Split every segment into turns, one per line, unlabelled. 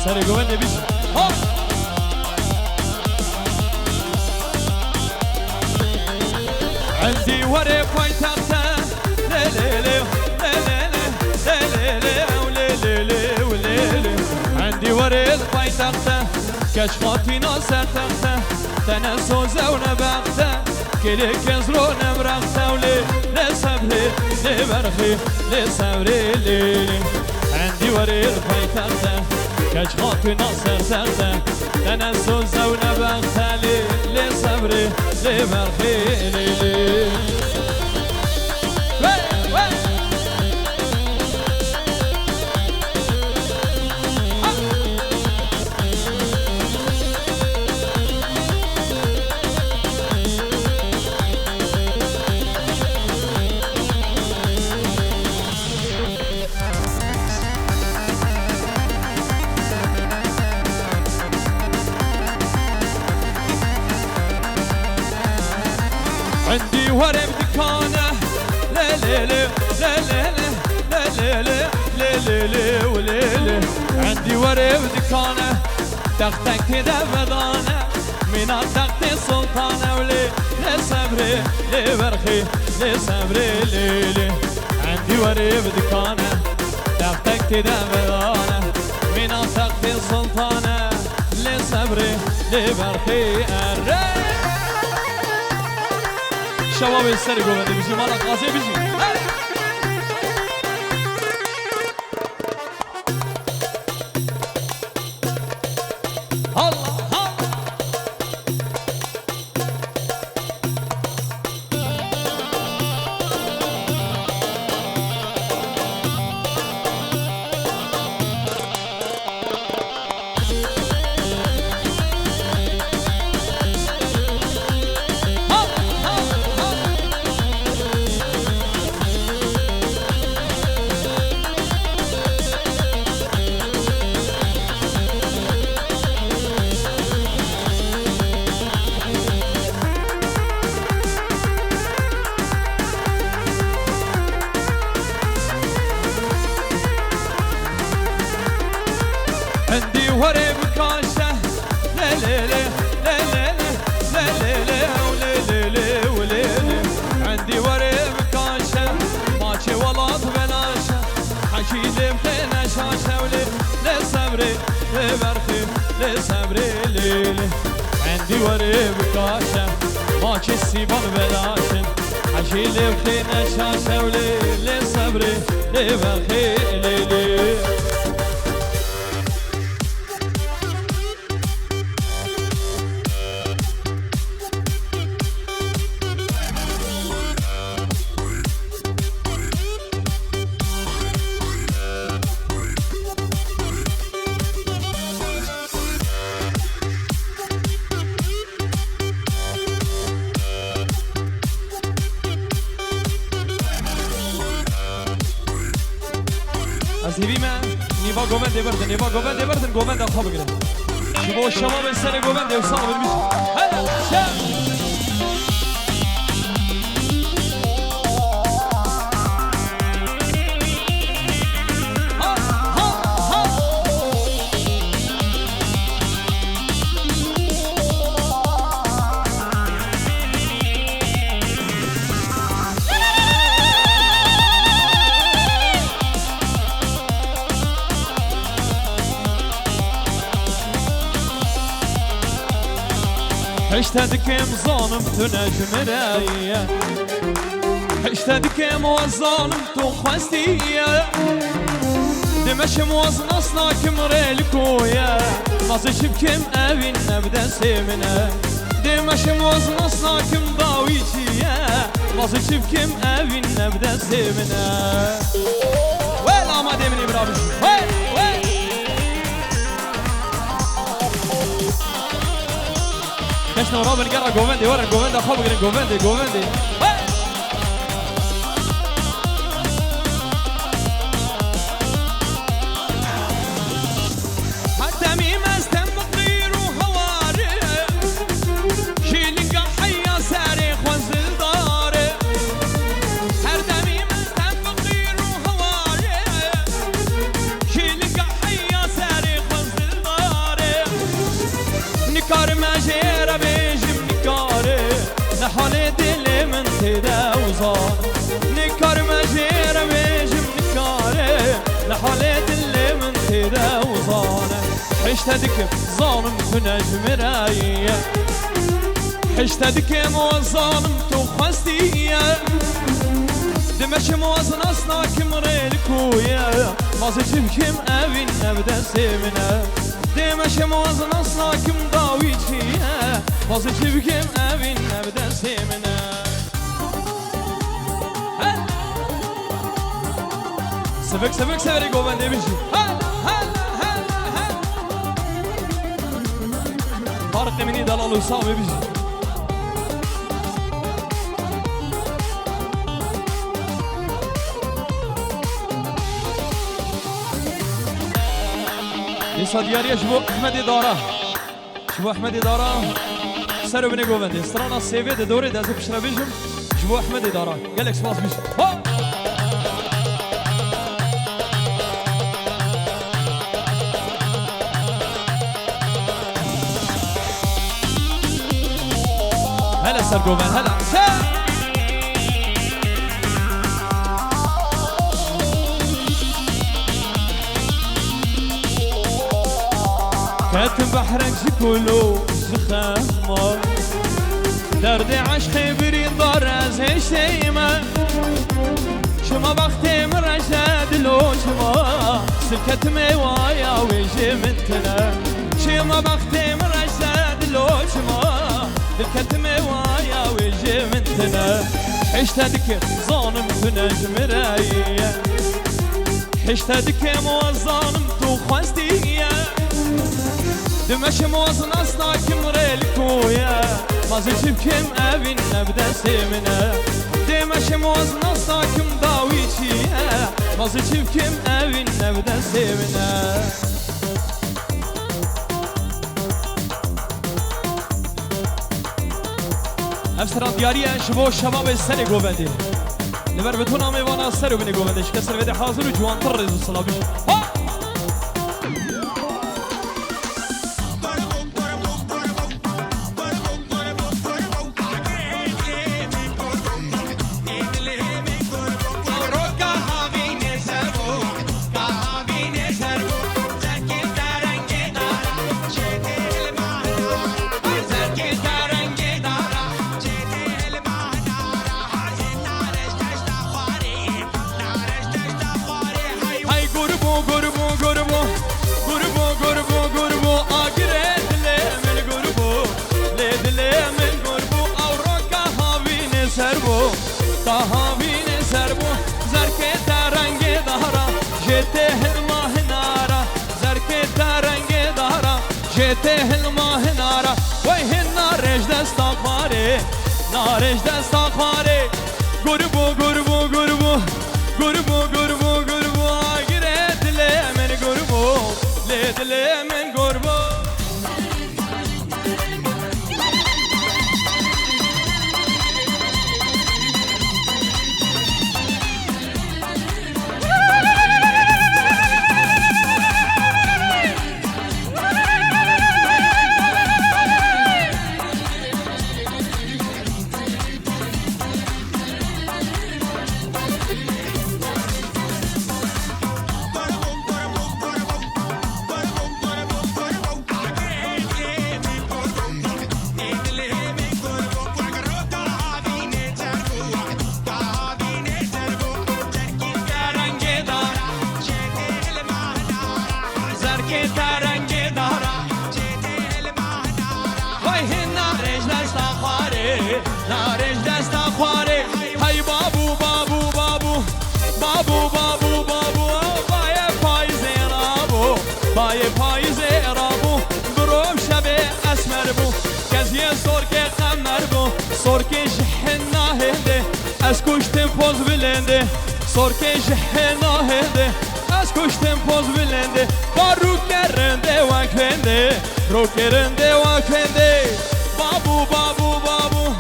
سر گوهنده بیشی عندي وري بايتاخته ليلي ليلي وليلي عندي وري بايتاخته كشخاتي ناصر تخته تنسوزه ونبخته كلي كزرو نبرخته ولي لصبري لبرخي لصبري ليلي عندي وري بايتاخته كشخاتي ناصر تخته تنسوزه ونبخته لصبري لبرخي ليلي عندي ورم دكانه ليلي ليلي وليلي عندي ورم دكانه تختك كده بدانه من تختي سلطانه ولي لصبري لبرخي لصبري ليلي عندي ورم دكانه تختك كده بدانه من تختي سلطانه لصبري لبرخي شباب السر گوونده بیشی مالا قاسه بیشی عندي وري بكاشه ليلي وليلي عندي وري بكاشه ماشي ولط بلاشه حكي لي بخينا شاشه ولي لصبري لبرخي لصبري ليلي عندي وري بكاشه ماشي السيبان بلاشه حكي لي بخينا شاشه ولي لصبري لبرخي ليلي از هیویمه نیوا گوونده بردن نیوا گوونده بردن گوونده خواب بگیرن شما شباب سر گوونده و صاحب میشه هلا شب حشتدكم ظالم تنجم راية حشتدكم وظالم تخوستية دمش موزن أصناكم ريلكويا مازش بكم أبين نبدا سيمنا دمش موزن أصناكم ضاويتيا مازش بكم أبين نبدا سيمنا ويلا ما ديمني برابش ويل ويل كشنا ورابن قرأ قومندي ورا قومندي أخوة بقرين قومندي حالي دلي من تداوزان نكار مجير بيجم نكاري لحالي دلي من تداوزان حشتدك ظالم تنجم راية حشتدك موظالم تخوستية دمش موازن أصناك مريلكويا مازج بكم أبين نبدا سيمنا دمش موازن أصناك مضاويتيا مازج بكم أبين نبدا سيمنا سبك سبري قوبان دي بيجي هلا فارق مني دلال وصامي بيجي لسا دياريا شبو أحمد إدارة سرو بني قوبندي استرانا السيفي دي دوري دازو بشرا بيجم شبو أحمد إدارة قالك سباس بيش هلا سر قوبند هلا كاتم بحرك شكولو زخمة درد عشقي بريد دارز هشتيمة شما بختي مرشد لو شما سكت موايا ويجي منتنا شما بختي مرشد لو شما سكت موايا ويجي منتنا حشتدك ظالم تنجم راية حشتدك موظالم تخوستية دمش موازن أصناك مريلكويا مازج بكم أبين نبدا سيمنا دمش موازن أصناك مضاويتيا مازج بكم أبين نبدا سيمنا أفسران دياريا شبو الشباب السنة قوبندي لبر بتونا ميوانا السنة بني قوبندي شكسر بدي حاضر وجوان طرز الصلابي الماهنارا وين نارج دستا خواري نارج دستا خواري قربو قربو قربو قربو قربو قربو قريت لي من قربو ليت لي من قربو کشتم پوز بلنده سرکش هناهنده از کشتم پوز بلنده با رو کرنده وکفنده رو کرنده وکفنده بابو بابو بابو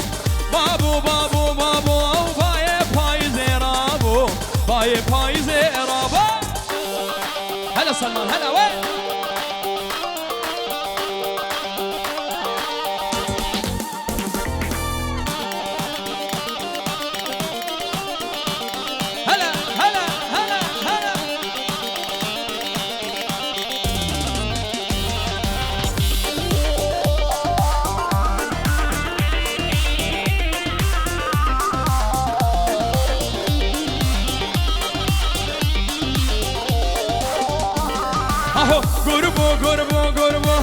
بابو بابو بابو بای پایز رابو بای پایز رابو هلا سلمان هلا وی Gurbu gurbu gurbu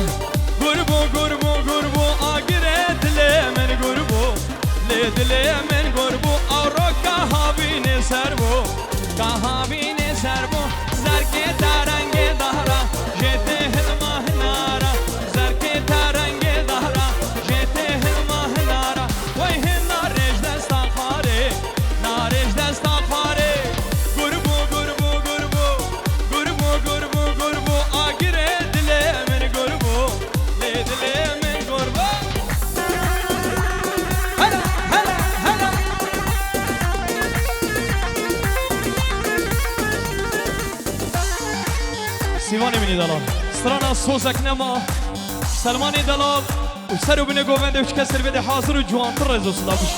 Gurbu gurbu gurbu Agire dile men gurbu Le dile men gurbu Avro kahabine serbu Kahabine serbu Zerke tarange dahra Jete hilma hinara Zerke tarange dahra Jete hilma hinara Vay hinna rejde stakhare Na rejde stakhare Gurbu gurbu gurbu Gurbu gurbu gurbu Agire dile men gurbu Le dile men gurbu Hala hala hala سیوانی منی دلال سرانا سوزک نما سلمانی دلال و سر و بینه گوونده و کسر بده حاضر و جوانتر رزو صدا بش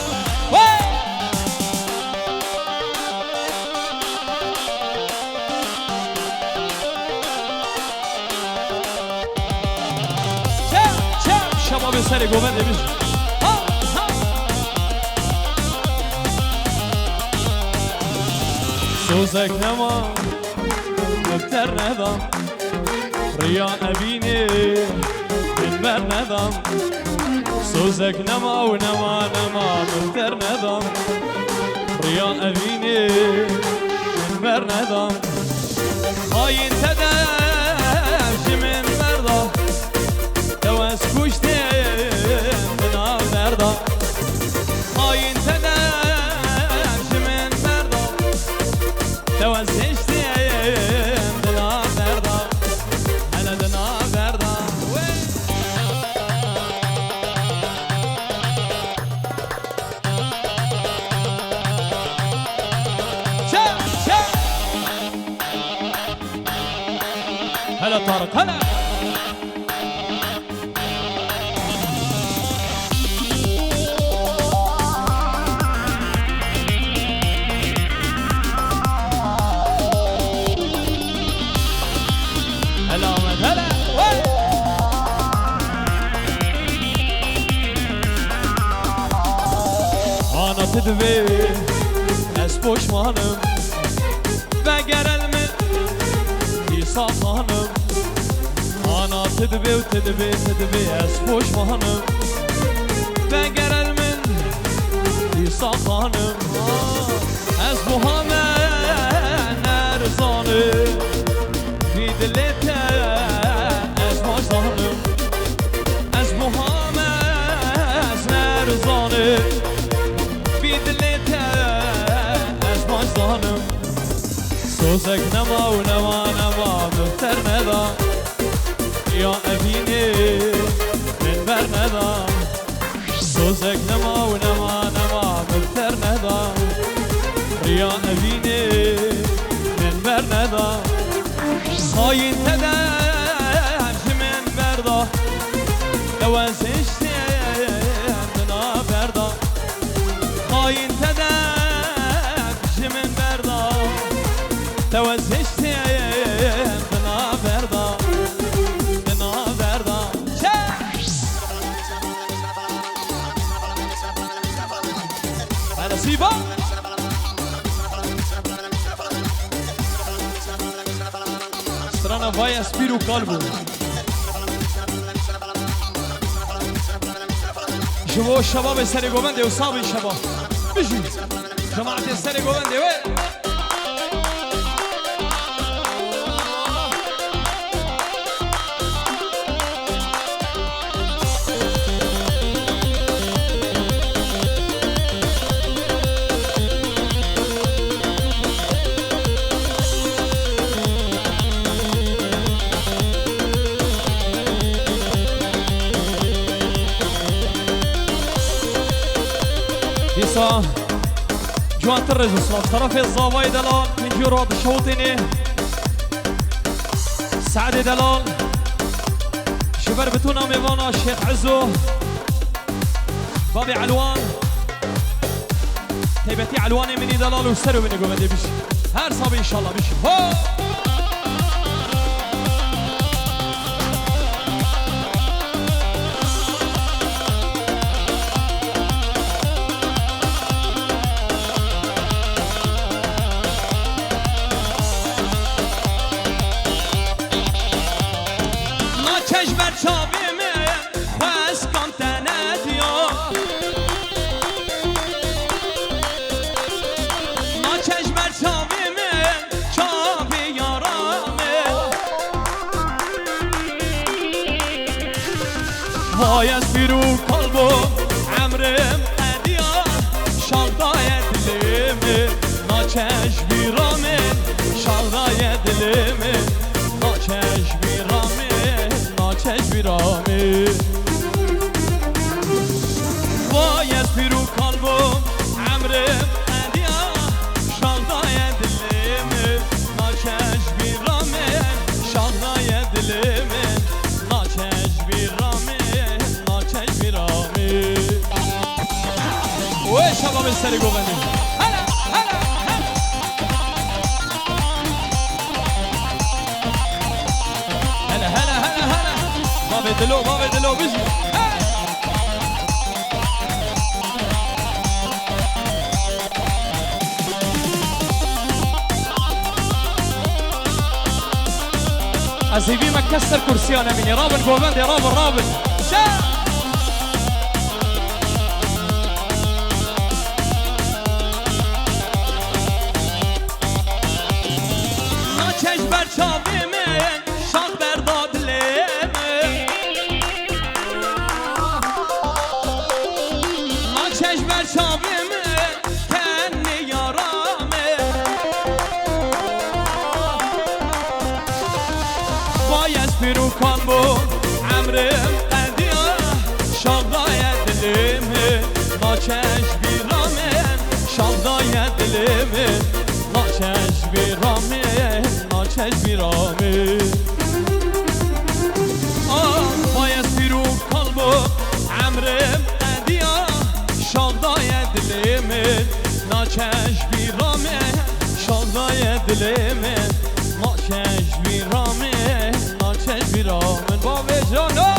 شباب سر گوونده بش سوزک نما مبتر ندام ریا ابینه من بر ندام سوزک نما و نما نما مبتر ندام ریا ابینه من بر ندام خاین تدم جمن مردا دوست کشتم بنا مردا خاین تدم جمن مردا دوست هلا طارق هلا هلا احمد هلا انا تدبي اسبوش مانم بقرل صاحنم أنا تدبي وتدبي تدبي أسبوش مهنم بقرل من يصاحنم أسبوها من نرزانم في دلته أسبوش صاحنم أسبوها من نرزانم في دلته أسبوش صاحنم سوزك نما ونما نما مفتر ندا يا أبيني من بر ندا سوزك نما ونما نما مفتر ندا يا أبيني من بر ندا خاين تدم من بردا دوازشتي بنا بردا خاين تدم من بردا توزشتي بنا بردا بنا بردا نصيبة سترانا فايا سبيرو قلبو شباب الشباب السري قومندي وصابي الشباب بيجي جماعة السري قومندي وين جوان ترز وصلاف طرف الزاوية دلال من جراد الشوطيني سعد دلال شبر بتونا ميوانا الشيخ عزو بابي علوان تيبتي علواني مني دلال وسرو مني قومدي بشي هر صابي ان شاء الله بشي هو وای سیرو قلبو عمرم ادیا شالدای دلم ناچش بیرامن شالدای دلم ناچش بیرامن ناچش بیرامن وای سیرو قلبو عمرم ادیا شالدای دلم ناچش بیرامن شالدای دلم ناچش بیرامن وي شباب السري قوبني هلا هلا هلا هلا هلا هلا بابي دلو بيجي أزيبي ما كسر كرسيانا مني رابن قوبندي رابن شا بر چاوی من شاخ برداد لیمه ما چش بر چاوی من کنی یارامه باید پیرو کن بو عمرم قدیا شاخ داید لیمه ما چش بیرامه شاخ داید لیمه ما چش بیرامه چش بیرامه باید پیرو قلبو عمرم ادیا شالدای دلم ناچش بیرامه شالدای دلم ناچش بیرامه ناچش بیرامه بابا جانو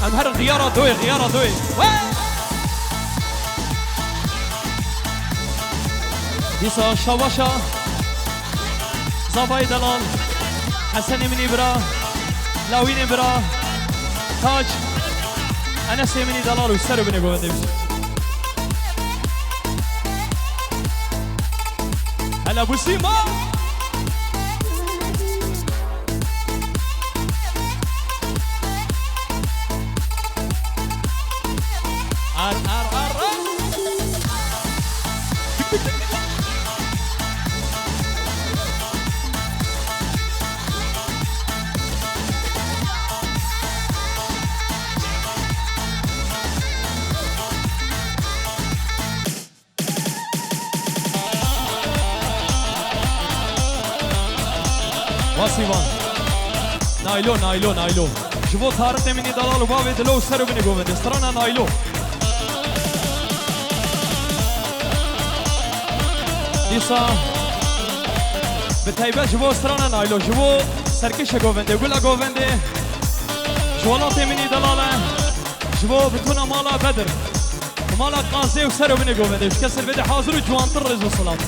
ام هر غیارا دوی دیسا شواشا صافي دلال حسن مني برا لاوين برا تاج انس مني دلال وسرو بني قوندي هلا ابو سيما واسيوان نايلو جبو طارت مني دلال وبابي دلو سرو بني قومد استرانا نايلو ديسا بتايبه جبو استرانا نايلو جبو سركش قومد قولا قومد جوالات مني دلاله جبو بتونا مالا بدر ومالا قازي وسرو بني قومد ايش كسر بدي حاضر وجوان طرز وصلات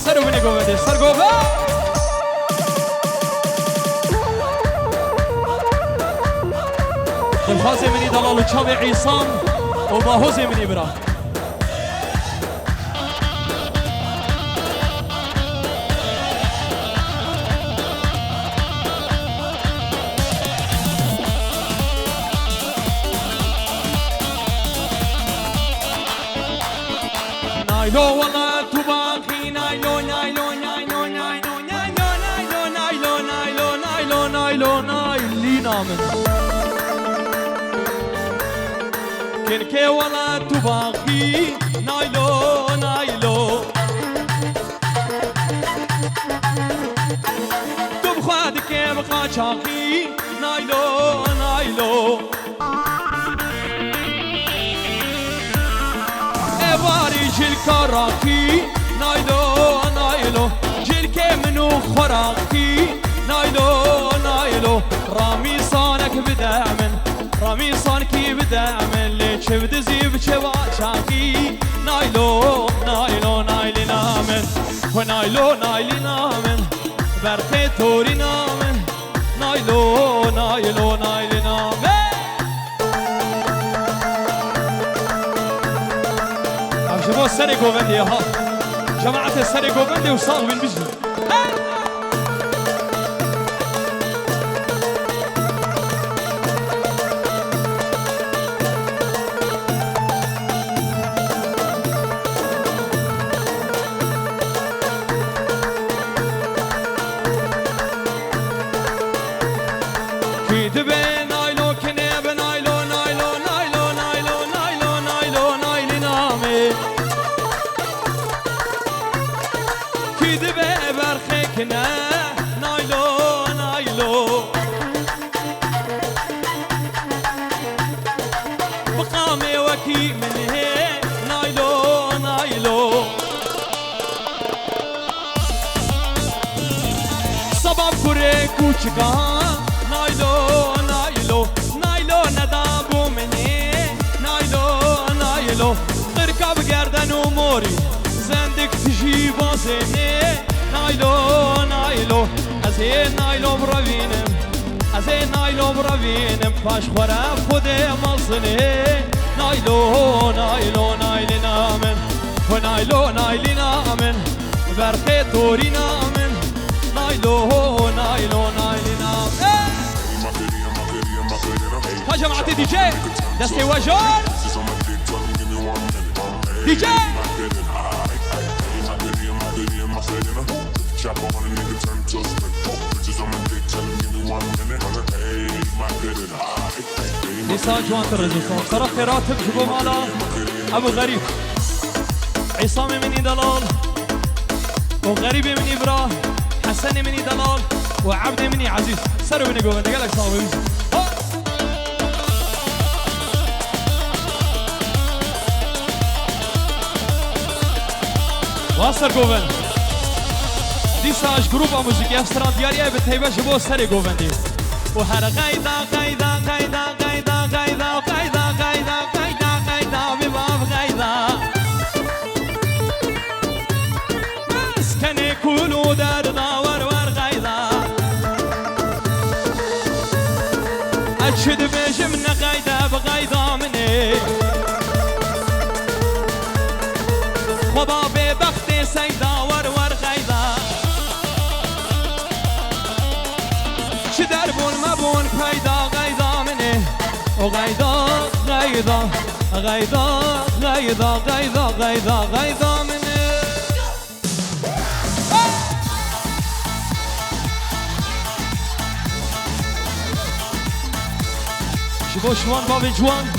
سرو بني قومد سر قومد الفازي مني دلال وشابي عصام وباهوزي مني برا نايلو والله تباقي نايلو نايلينا من كنكي ولا تباقي نايلو چاقی نایلو نایلو اواری جل کاراکی نایلو نایلو جل که منو خوراکی نایلو نایلو رامی سانک بدامن رامی سانکی بدامن لیچ بدزی بچه با چاقی نایلو نایلو نایلی نامن و نایلو نایلی نامن برخه توری نامن نایلو نایلو نایلی نامن شباب سر گووندی ها جماعت سر گووندی و ساق بین بجی کوچکا نایلو نایلو نایلو ندابو منی نایلو نایلو قرقب گردن و موری زندک تجی بازنی نایلو نایلو از این نایلو بروینم از این نایلو بروینم پاش خورم خود مزنی نایلو نایلو نایلی نامن و نایلو نایلی نامن برخه توری نامن نایلو نایلو نایلی نامن ها جماعتي دي جي دستي وجور دي جي نساء جوان الرزوسون صرف راتب جبو مالا ابو غريب عصام مني دلال وغريب مني براه حسن مني دلال وعبد مني عزيز سروا مني قوة قال لك صاوي واصل قوة دي ساج جروب موسيقى استراليا بتهيبة شبو سري قوة دي وهر غايدا غايدا غايدا غايدا غايدا غايدا غايدا غايدا غايدا بباب غايدا بس كان يكونوا دار داور ور غايدا أشد بيش من غايدا بغايدا مني وبابي بختي سيدا ور غايدا شدر بون مبون پیدا غیدا منه و غیدا غیدا غیدا غیدا غیدا غیدا غیدا منه شبو شوان بابی جوان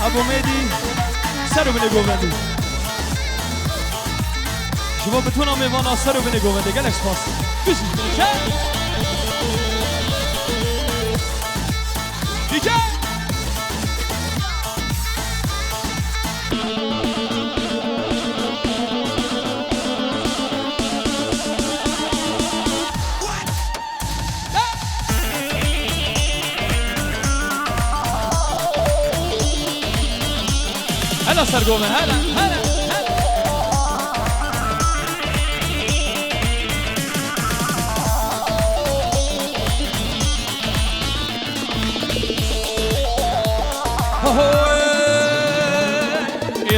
ابو میدی سرو بینه گووندی شبو بتونم میوانا سرو بینه گووندی گلکس پاس بشید بینه DJ هلا سرقومة هلا هلا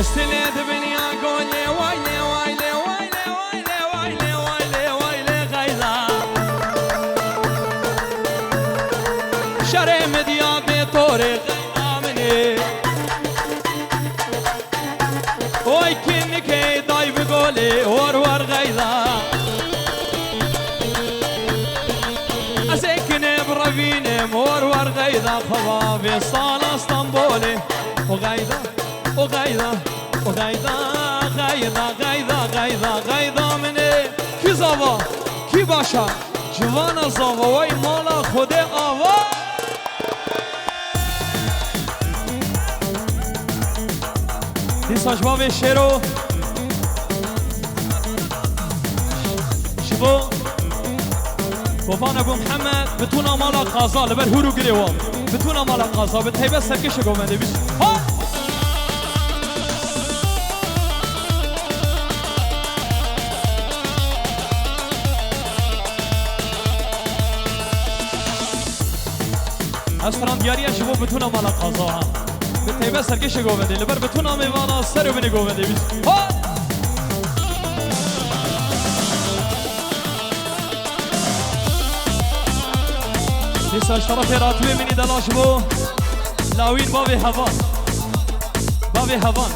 استلاد بنيا قولي ويلي ويلي ويلي ويلي ويلي ويلي ويلي غيظا شري مديا بطوري غيظا مني وي كنكي داي بقولي ور غيظا أسكن برفيني ور غيظا خبابي صالة اسطنبولي وغيظا وغيظا وغيظا غيظا غيظا غيظا غيظا مني كي زابا كي باشا جوانا زاوای مالا خود آوا دیساش باب شیرو شبو بابان ابو محمد بتونا مالا قازا لبر هورو گریوام بتونا مالا قازا بتهیبه سرکش گومنده بیش ها اشتران دیاریه شبو بتونا مالا قازا ها بتهیبه سرکش گومنده لبر بتونا میوانا سر و بینی گومنده بیش ها دیساش طرف راتوی منی دلاش بو لاوین بابی هوان بابی هوان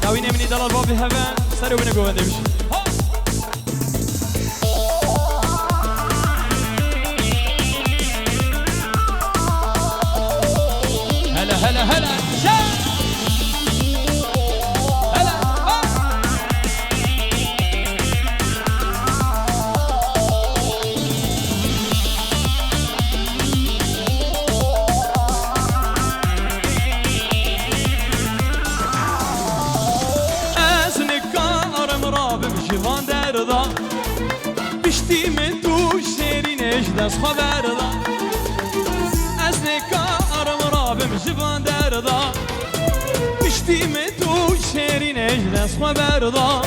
لاوین منی دلال بابی هوان سر و بینی گوونده بیش هلا هلا هلا بشتی من تو شیرینش دست خبر دا از نکارم رابم جوان در دا بشتی من تو شیرینش دست خبر دا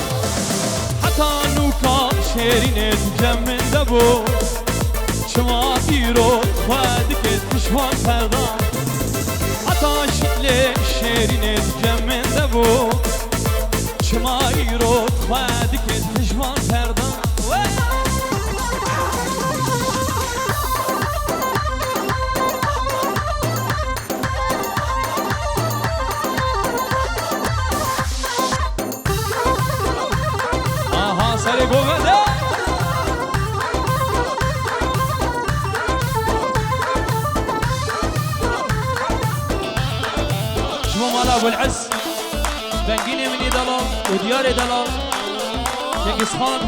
حتی نوکا شیرینش جمنده بو شما دیرو خواهد که تشوان پردا حتی شکل شیرینش جمنده بو شما دیرو خواهد که تشوان پردا سری گوونده شما مالا ابو العز بنگین منی دلال و دیار دلال جنگیز خان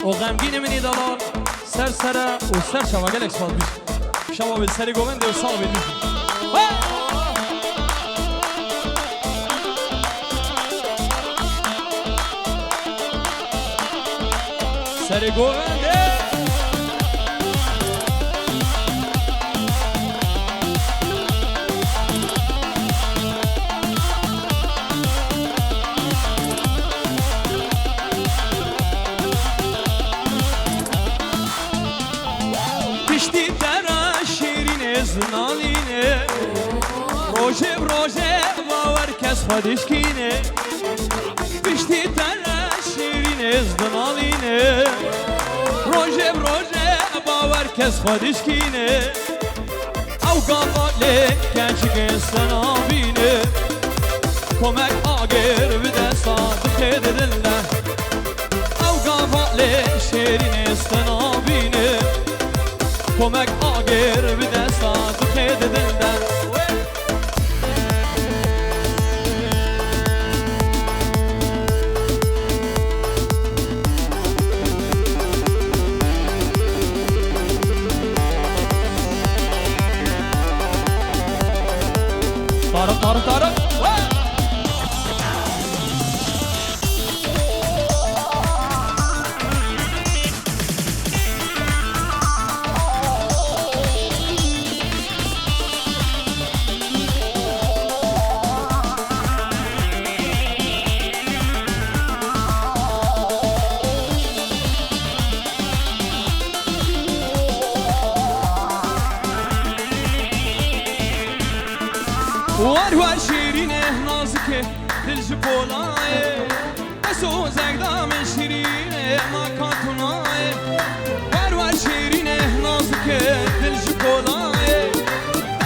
و غمگین منی دلال سر سره و سر شواگل اکسفال بیش شما به سری گوونده و سال بیش سری گوونده پشتی درا شیرین زنالینه روژه بروژه باور کس خودش کینه پشتی درا شیرین زنالینه روژه بروژه باور کس خودش کینه او قابله کنچه سنابینه کمک آگر بده صادق دلنه او قابله شیرین سنابینه کمک آگر بده صادق دلنه طارق طارق وار شیرینه نازکه دل جبولای اسو زگدام شیرینه ما کاتونای وار شیرینه نازکه دل جبولای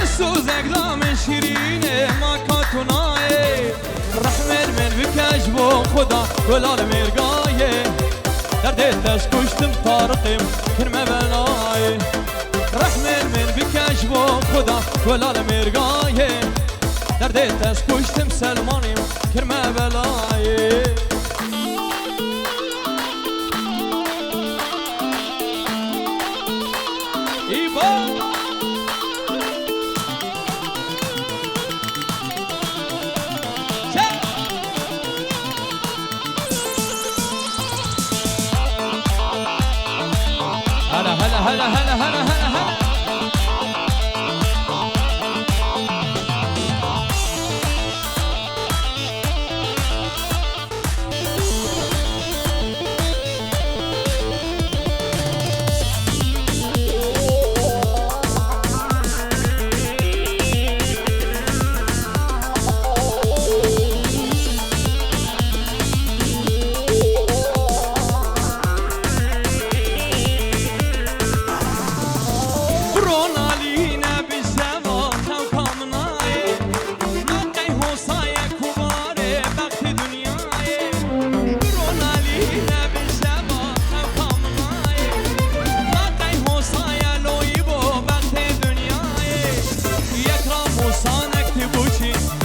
اسو زگدام شیرینه ما کاتونای رحمت من بکش بو خدا گلال مرگای درد دست کشتم طارقم کرمه بلای رحمت من بکش بو خدا گلال مرگای درد دست کشتم سلمانیم کرمه بلای هلا هلا هلا هلا هلا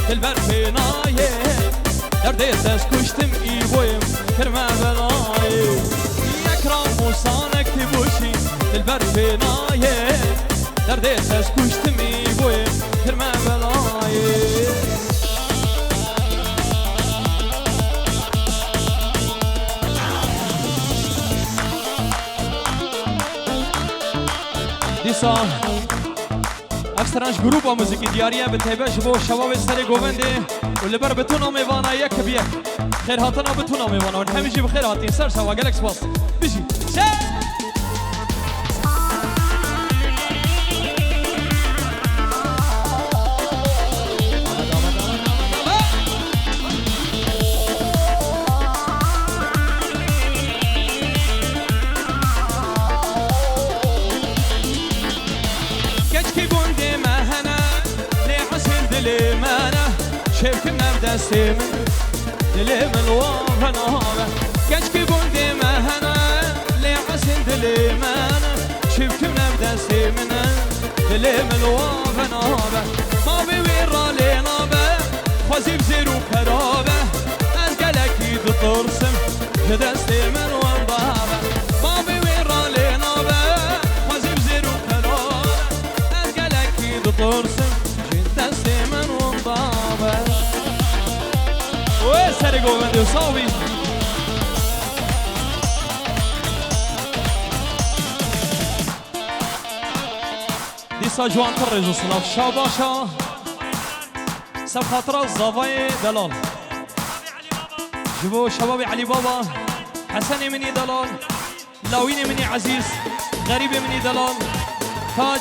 دلبر فنایه درد سس کشتم ای بویم کرمه بلایه یک رام موسانک تی بوشی دلبر فنایه درد سس کشتم ای بویم کرمه بلایه دیسا افسرانش گروپا موزیکی دیاریه به تیبش بو شباب سر گوونده و لبر بتونا میوانا یک بیک خیر هاتنا بتونا میوانا و همیشه بخیر هاتین سر شوا گلکس باس بشی شايف نبدا سيم دلي من ورانا كاش كي بوندي ما هنا لي عسل دلي مانا شايف نبدا سيم دلي من ورانا ما بيورا لينا با خوازي بزيرو كرابه از قلكي بترسم جدستي من ورانا ما بيورا لينا با خوازي بزيرو كرابه از قلكي بترسم جدستي من ورانا سر گوونده و صاوی دیسا جوان تر رجو صناف شاباشا سب خاطر الزافای دلال جبو شباب علي بابا حسن مني دلال لاوين مني عزيز غريب مني دلال تاج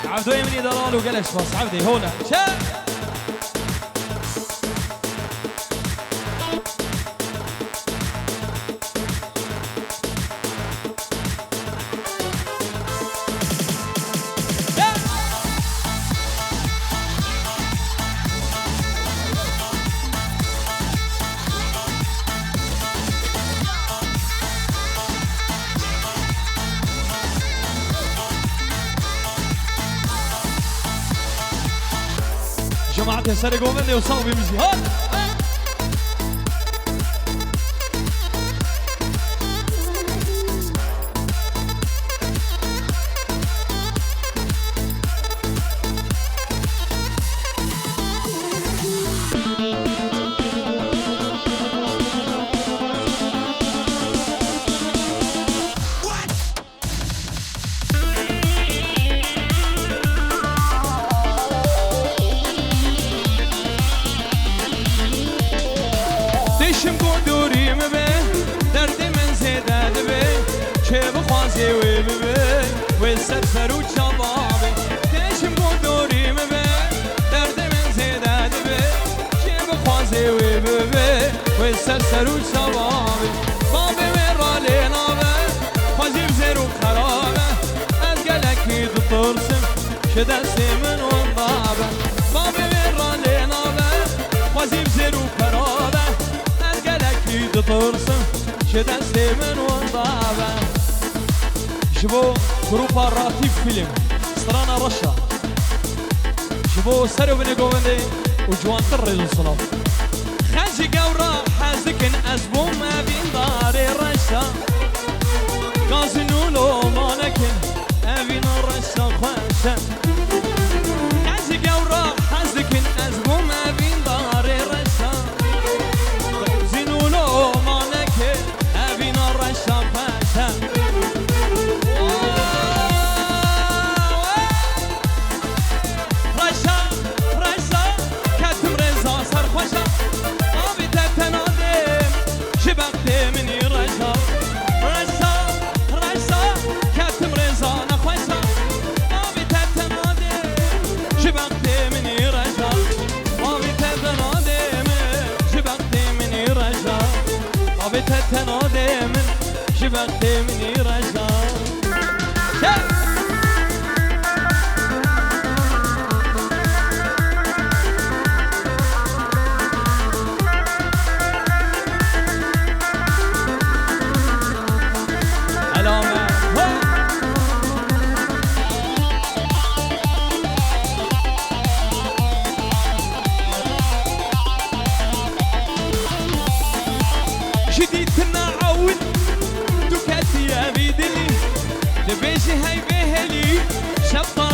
عبدوي مني دلال وقلش بس عبدي هونا شا جماعة سر گوونده و صاوی میزی ها دشم گندوریم به درد من زده به چه بخوازی و به و سر سرو چابابه دشم گندوریم به درد من زده به چه بخوازی و به و سر سرو چابابه بابه و رالی نابه خوازیم زیرو خرابه از گلکی دو ترسم چه دستی من وندابه بابه و رالی نابه خوازیم زیرو خرابه ترسم چه دستی من وندابه جبو گروپا راتیف فیلم سرانا رشا جبو سرو بني گوونده و جوان تر ريزو صلاف خنجي قورا حازكن أزبوم أبين داري رشا قازنولو مانكن أبين رشا خوشا خنجي قورا حازكن أزبوم أبين داري رشا مانكن أبين رشا خوشا رابطة تنادي من شبقتي مني رجال شبطة